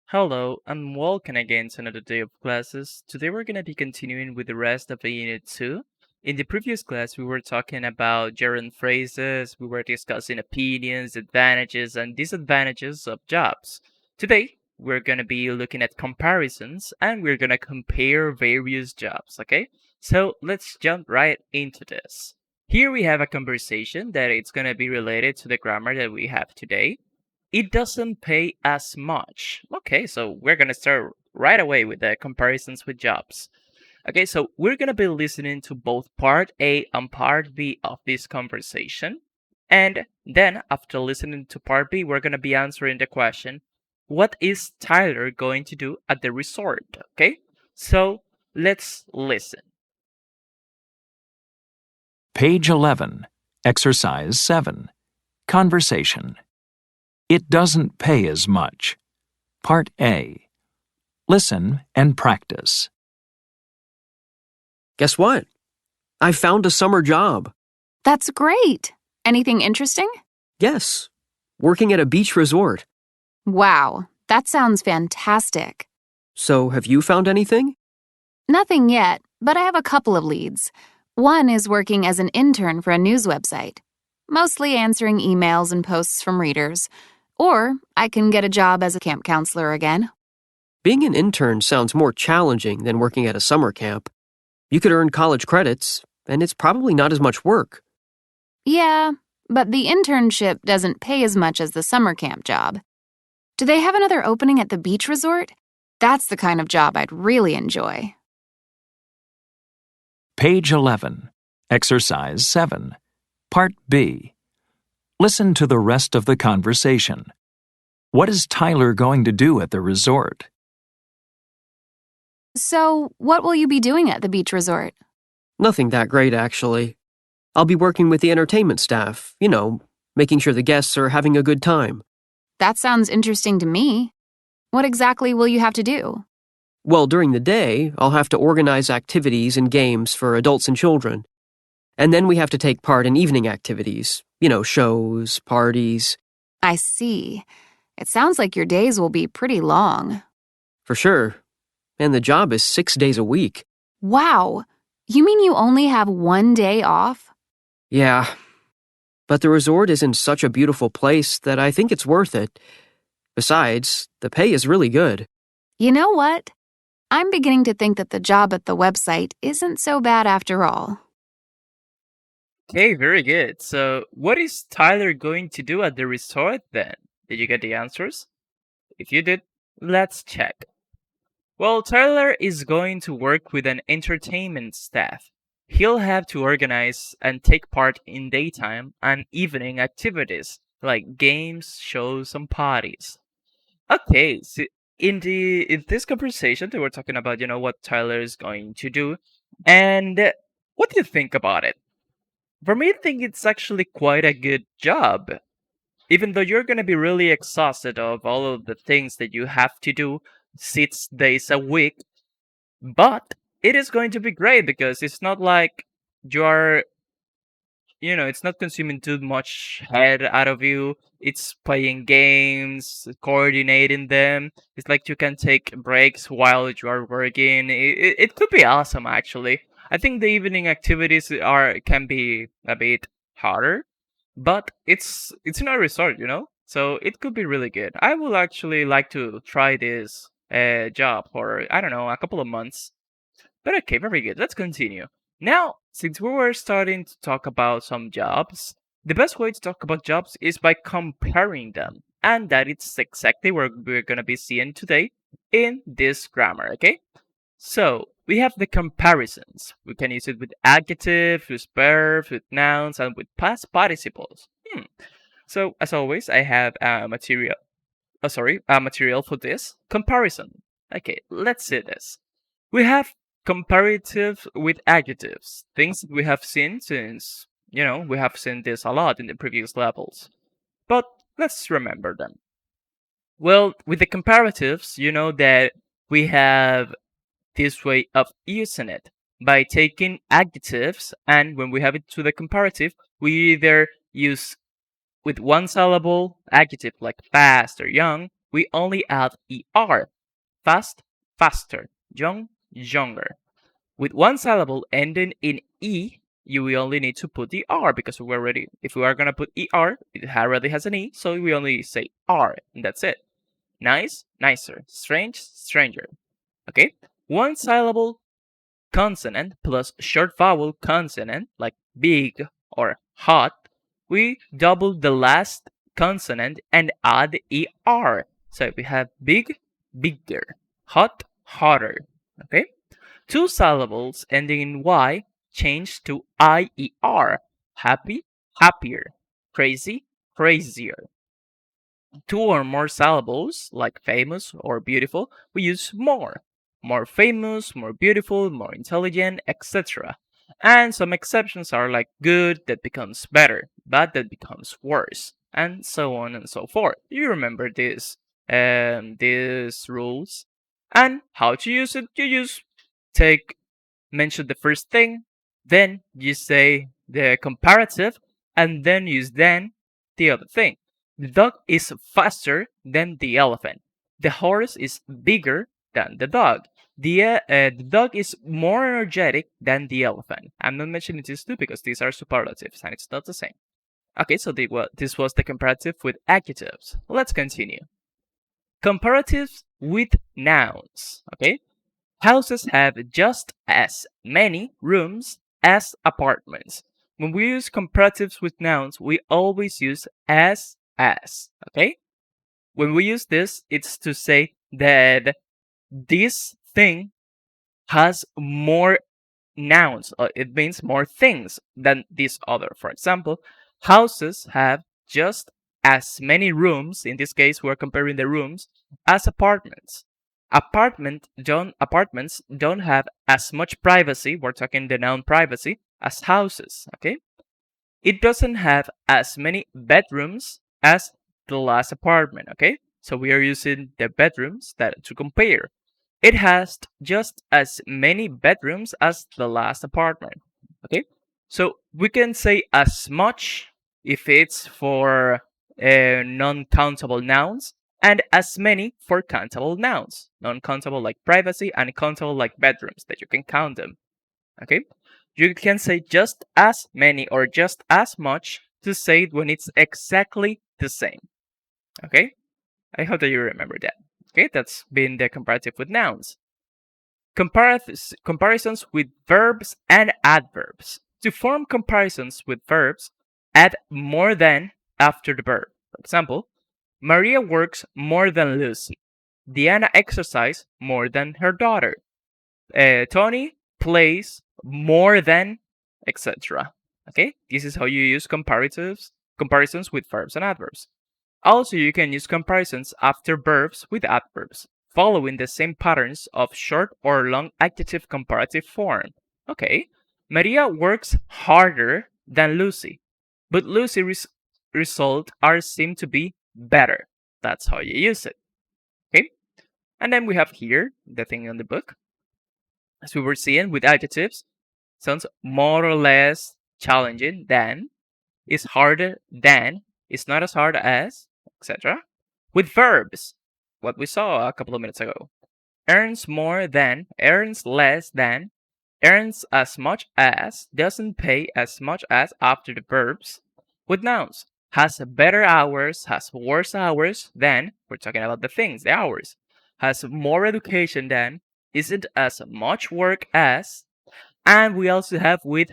Hello and welcome again to another day of classes. Today we're going to be continuing with the rest of the Unit 2. In the previous class, we were talking about gerund phrases, we were discussing opinions, advantages, and disadvantages of jobs. Today, we're going to be looking at comparisons and we're going to compare various jobs, okay? So let's jump right into this. Here we have a conversation that it's going to be related to the grammar that we have today. It doesn't pay as much. Okay, so we're gonna start right away with the comparisons with jobs. Okay, so we're gonna be listening to both part A and part B of this conversation. And then after listening to part B, we're gonna be answering the question, what is Tyler going to do at the resort? Okay, so let's listen. Page 11, Exercise 7, Conversation. It doesn't pay as much. Part A. Listen and practice. Guess what? I found a summer job. That's great. Anything interesting? Yes, working at a beach resort. Wow, that sounds fantastic. So, have you found anything? Nothing yet, but I have a couple of leads. One is working as an intern for a news website, mostly answering emails and posts from readers. Or I can get a job as a camp counselor again. Being an intern sounds more challenging than working at a summer camp. You could earn college credits, and it's probably not as much work. Yeah, but the internship doesn't pay as much as the summer camp job. Do they have another opening at the beach resort? That's the kind of job I'd really enjoy. Page 11, Exercise 7, Part B. Listen to the rest of the conversation. What is Tyler going to do at the resort? So, what will you be doing at the beach resort? Nothing that great, actually. I'll be working with the entertainment staff, making sure the guests are having a good time. That sounds interesting to me. What exactly will you have to do? Well, during the day, I'll have to organize activities and games for adults and children. And then we have to take part in evening activities, shows, parties. I see. It sounds like your days will be pretty long. For sure. And the job is 6 days a week. Wow! You mean you only have one day off? Yeah. But the resort is in such a beautiful place that I think it's worth it. Besides, the pay is really good. You know what? I'm beginning to think that the job at the website isn't so bad after all. Okay, very good. So, what is Tyler going to do at the resort then? Did you get the answers? If you did, let's check. Well, Tyler is going to work with an entertainment staff. He'll have to organize and take part in daytime and evening activities like games, shows, and parties. Okay, so in this conversation, they were talking about what Tyler is going to do, and what do you think about it? For me, I think it's actually quite a good job. Even though you're going to be really exhausted of all of the things that you have to do 6 days a week, but it is going to be great because it's not like you're, it's not consuming too much head out of you. It's playing games, coordinating them. It's like you can take breaks while you are working. It could be awesome, actually. I think the evening activities can be a bit harder, but it's in a resort, so it could be really good. I would actually like to try this job for, I don't know, a couple of months. But okay, very good. Let's continue. Now, since we were starting to talk about some jobs, the best way to talk about jobs is by comparing them. And that is exactly what we're going to be seeing today in this grammar, okay? So, we have the comparisons. We can use it with adjectives, with verbs, with nouns, and with past participles. So, as always, I have a material for this comparison. Okay, let's see this. We have comparative with adjectives, things that we have seen since, we have seen this a lot in the previous levels. But let's remember them. Well, with the comparatives, you know that we have this way of using it by taking adjectives, and when we have it to the comparative, we either use with one syllable adjective like fast or young, we only add ER. Fast, faster. Young, younger. With one syllable ending in E, you will only need to put the R because we already, if we are going to put ER, it already has an E, so we only say R, and that's it. Nice, nicer. Strange, stranger. Okay? One syllable consonant plus short vowel consonant, like big or hot, we double the last consonant and add ER. So we have big, bigger, hot, hotter. Okay? Two syllables ending in Y change to IER. Happy, happier. Crazy, crazier. Two or more syllables, like famous or beautiful, we use more. More famous, more beautiful, more intelligent, etc. And some exceptions are like good that becomes better, bad that becomes worse, and so on and so forth. You remember these rules. And how to use it? You use take mention the first thing, then you say the comparative, and then use then the other thing. The dog is faster than the elephant. The horse is bigger than the dog. The dog is more energetic than the elephant. I'm not mentioning these two because these are superlatives and it's not the same. Okay, so this was the comparative with adjectives. Let's continue. Comparatives with nouns. Okay, houses have just as many rooms as apartments. When we use comparatives with nouns, we always use as, okay? When we use this, it's to say that this thing has more nouns, or it means more things than this other. For example, houses have just as many rooms, in this case we're comparing the rooms, as apartments. Apartments don't have as much privacy, we're talking the noun privacy, as houses, okay? It doesn't have as many bedrooms as the last apartment, okay? So we are using the bedrooms to compare. It has just as many bedrooms as the last apartment, okay? So we can say as much if it's for non-countable nouns, and as many for countable nouns. Non-countable like privacy, and countable like bedrooms, that you can count them, okay? You can say just as many or just as much to say it when it's exactly the same, okay? I hope that you remember that. Okay, that's been the comparative with nouns. Comparisons with verbs and adverbs. To form comparisons with verbs, add more than after the verb. For example, Maria works more than Lucy. Diana exercises more than her daughter. Tony plays more than, etc. Okay, this is how you use comparisons with verbs and adverbs. Also, you can use comparisons after verbs with adverbs, following the same patterns of short or long adjective comparative form. Okay, Maria works harder than Lucy, but Lucy's results are seem to be better. That's how you use it. Okay, and then we have here the thing on the book. As we were seeing with adjectives, sounds more or less challenging than, is harder than, is not as hard as, etc. With verbs, what we saw a couple of minutes ago, earns more than, earns less than, earns as much as, doesn't pay as much as after the verbs. With nouns, has better hours, has worse hours than, we're talking about the things, the hours, has more education than, isn't as much work as, and we also have with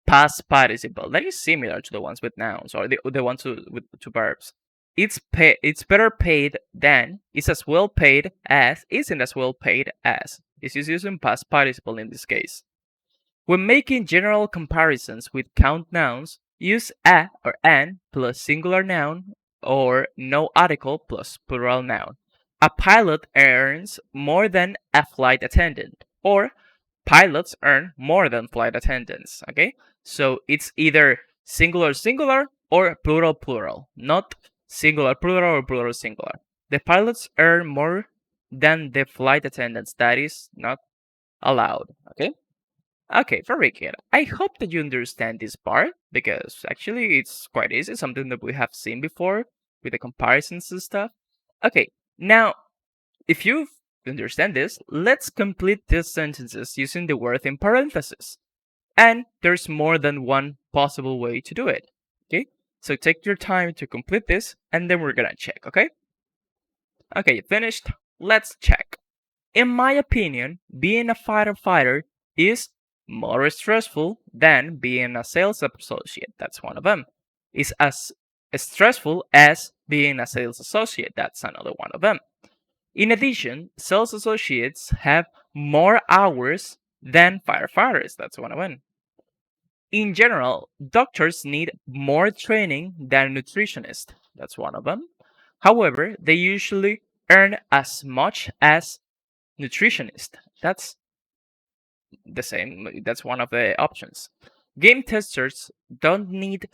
past participle. That is similar to the ones with nouns or the ones with to verbs. It's better paid than, is as well paid as, isn't as well paid as. This is using past participle in this case. When making general comparisons with count nouns, use a or an plus singular noun or no article plus plural noun. A pilot earns more than a flight attendant, or pilots earn more than flight attendants, okay? So it's either singular singular or plural plural, not singular plural or plural singular. The pilots earn more than the flight attendants. That is not allowed, okay? Okay, very good. I hope that you understand this part because actually it's quite easy, something that we have seen before with the comparisons and stuff. Okay, Now, if you understand this, let's complete these sentences using the word in parentheses. And there's more than one possible way to do it. Okay? So take your time to complete this, and then we're gonna check, okay? Okay, you finished? Let's check. In my opinion, being a fighter is more stressful than being a sales associate. That's one of them. Is as stressful as being a sales associate. That's another one of them. In addition, sales associates have more hours than firefighters. That's one of them. In general, doctors need more training than nutritionists. That's one of them. However, they usually earn as much as nutritionists. That's the same. That's one of the options. Game testers don't need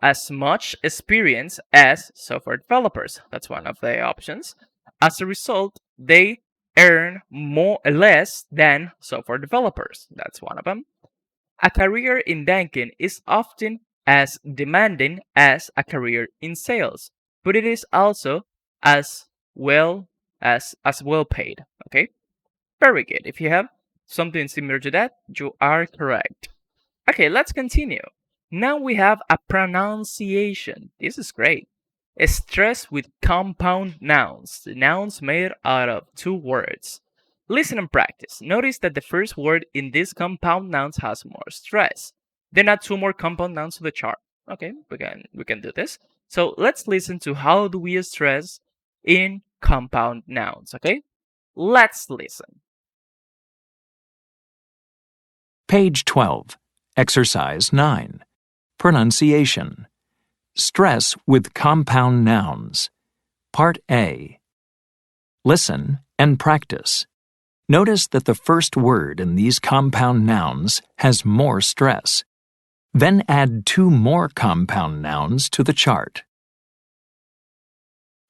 as much experience as software developers. That's one of the options. As a result, they earn less than software developers. That's one of them. A career in banking is often as demanding as a career in sales, but it is also as well well paid. Okay? Very good. If you have something similar to that, you are correct. Okay, let's continue. Now we have a pronunciation. This is great. Stress with compound nouns. Nouns made out of two words. Listen and practice. Notice that the first word in these compound nouns has more stress. Then add two more compound nouns to the chart. Okay, we can do this. So let's listen to how do we stress in compound nouns. Okay, let's listen. Page 12. Exercise 9. Pronunciation. Stress with compound nouns. Part A. Listen and practice. Notice that the first word in these compound nouns has more stress. Then add two more compound nouns to the chart.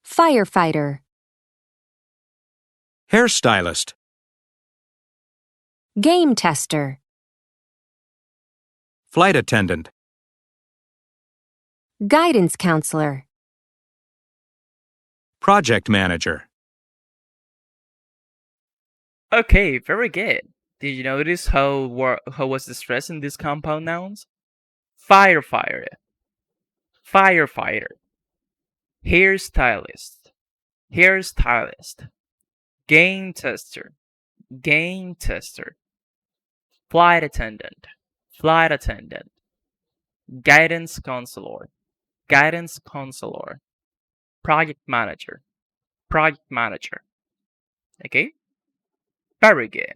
Firefighter, Hairstylist, game tester, flight attendant, guidance counselor, project manager. Okay, very good. Did you notice how was the stress in these compound nouns? Firefighter, firefighter, hairstylist, hairstylist, game tester, game tester, flight attendant, flight attendant, guidance counselor, guidance counselor, project manager, project manager. Okay? Very good.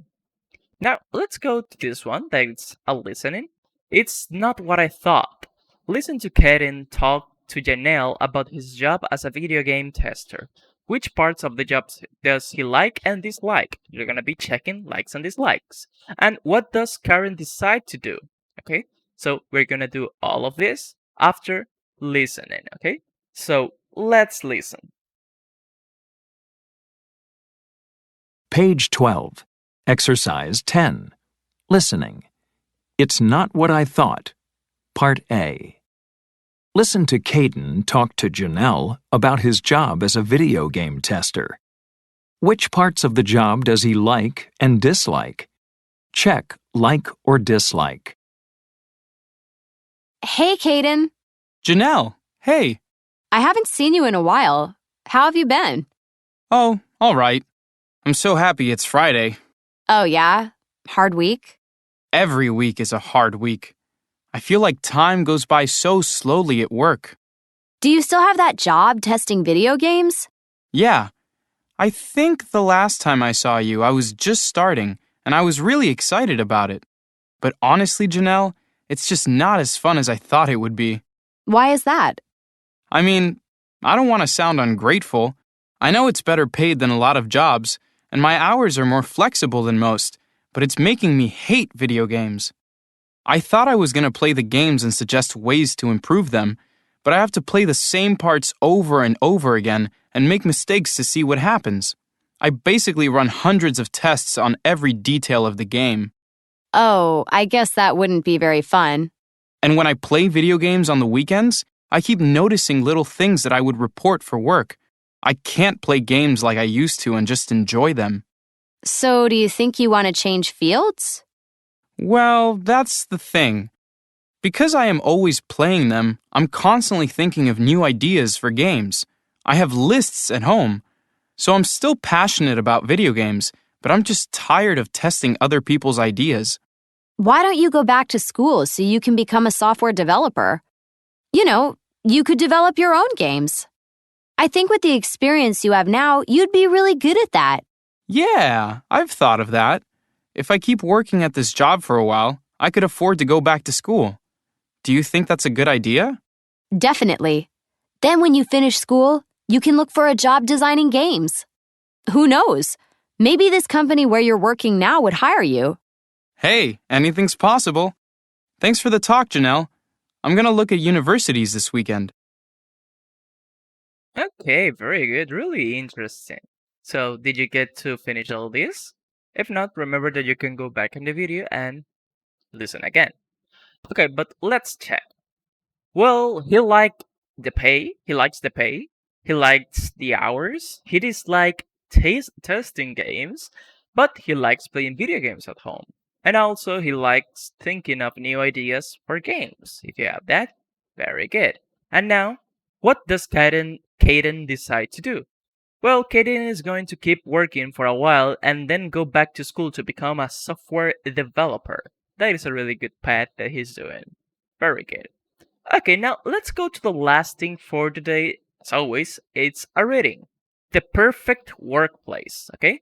Now, let's go to this one that's a listening. It's not what I thought. Listen to Kaden talk to Janelle about his job as a video game tester. Which parts of the job does he like and dislike? You're gonna be checking likes and dislikes. And what does Karen decide to do? Okay, so we're gonna do all of this after listening. Okay, so let's listen. Page 12. Exercise 10. Listening. It's not what I thought. Part A. Listen to Caden talk to Janelle about his job as a video game tester. Which parts of the job does he like and dislike? Check like or dislike. Hey, Caden. Janelle, hey. I haven't seen you in a while. How have you been? Oh, all right. I'm so happy it's Friday. Oh, yeah? Hard week? Every week is a hard week. I feel like time goes by so slowly at work. Do you still have that job testing video games? Yeah. I think the last time I saw you, I was just starting, and I was really excited about it. But honestly, Janelle, it's just not as fun as I thought it would be. Why is that? I mean, I don't want to sound ungrateful. I know it's better paid than a lot of jobs, and my hours are more flexible than most, but it's making me hate video games. I thought I was going to play the games and suggest ways to improve them, but I have to play the same parts over and over again and make mistakes to see what happens. I basically run hundreds of tests on every detail of the game. Oh, I guess that wouldn't be very fun. And when I play video games on the weekends, I keep noticing little things that I would report for work, I can't play games like I used to and just enjoy them. So, do you think you want to change fields? Well, that's the thing. Because I am always playing them, I'm constantly thinking of new ideas for games. I have lists at home. So I'm still passionate about video games, but I'm just tired of testing other people's ideas. Why don't you go back to school so you can become a software developer? You know, you could develop your own games. I think with the experience you have now, you'd be really good at that. Yeah, I've thought of that. If I keep working at this job for a while, I could afford to go back to school. Do you think that's a good idea? Definitely. Then when you finish school, you can look for a job designing games. Who knows? Maybe this company where you're working now would hire you. Hey, anything's possible. Thanks for the talk, Janelle. I'm going to look at universities this weekend. Okay, very good. Really interesting. So, did you get to finish all this? If not, remember that you can go back in the video and listen again. Okay, but let's check. Well, he liked the pay. He likes the pay. He likes the hours. He dislikes testing games, but he likes playing video games at home. And also, he likes thinking of new ideas for games. If you have that, very good. And now, what does Caden decide to do? Well, Caden is going to keep working for a while and then go back to school to become a software developer. That is a really good path that he's doing. Very good. Okay, now let's go to the last thing for today. As always, it's a reading. The perfect workplace, okay?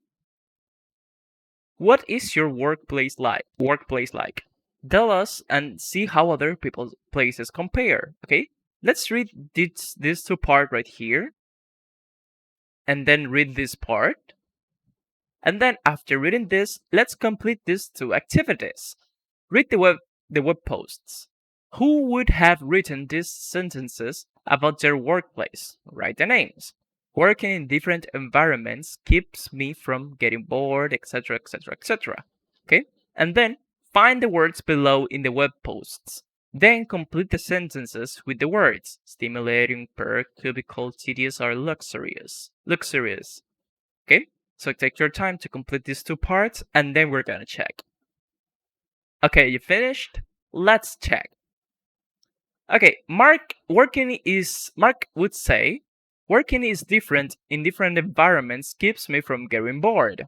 What is your workplace like? Tell us and see how other people's places compare, okay? Let's read these two part right here and then read this part. And then after reading this, let's complete these two activities. Read the web posts. Who would have written these sentences about their workplace? Write the names. Working in different environments keeps me from getting bored, etc., etc., etc. Okay? And then find the words below in the web posts. Then complete the sentences with the words stimulating, perk, cubicle, tedious, or luxurious. Luxurious. Okay? So take your time to complete these two parts and then we're gonna check. Okay, you finished? Let's check. Okay, Mark would say, working is different in different environments keeps me from getting bored.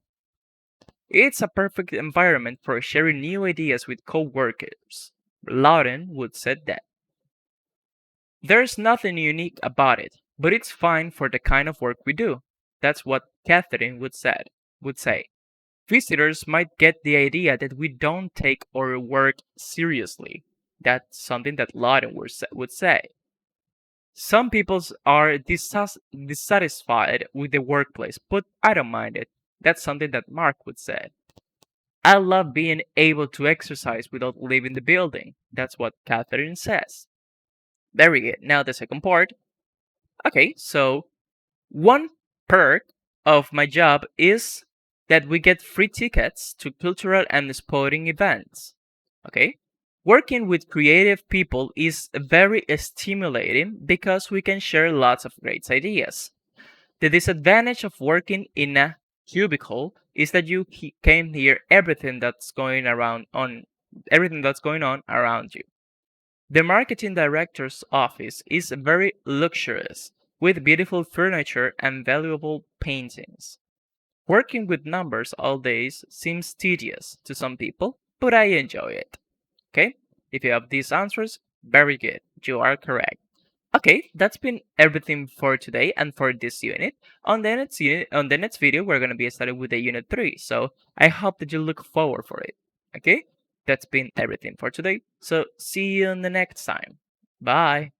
It's a perfect environment for sharing new ideas with co-workers. Loudon would say that. There's nothing unique about it, but it's fine for the kind of work we do. That's what Catherine would say. Visitors might get the idea that we don't take our work seriously. That's something that Loudon would say. Some people are dissatisfied with the workplace, but I don't mind it. That's something that Mark would say. I love being able to exercise without leaving the building. That's what Catherine says. Very good. Now the second part. Okay, so one perk of my job is that we get free tickets to cultural and sporting events. Okay? Working with creative people is very stimulating because we can share lots of great ideas. The disadvantage of working in a cubicle is that you can hear everything that's going on around you. The marketing director's office is very luxurious, with beautiful furniture and valuable paintings. Working with numbers all day seems tedious to some people, but I enjoy it. Okay? If you have these answers, very good. You are correct. Okay, that's been everything for today and for this unit. On the next video, we're gonna be starting with the unit 3. So I hope that you look forward for it. Okay? That's been everything for today. So see you on the next time. Bye.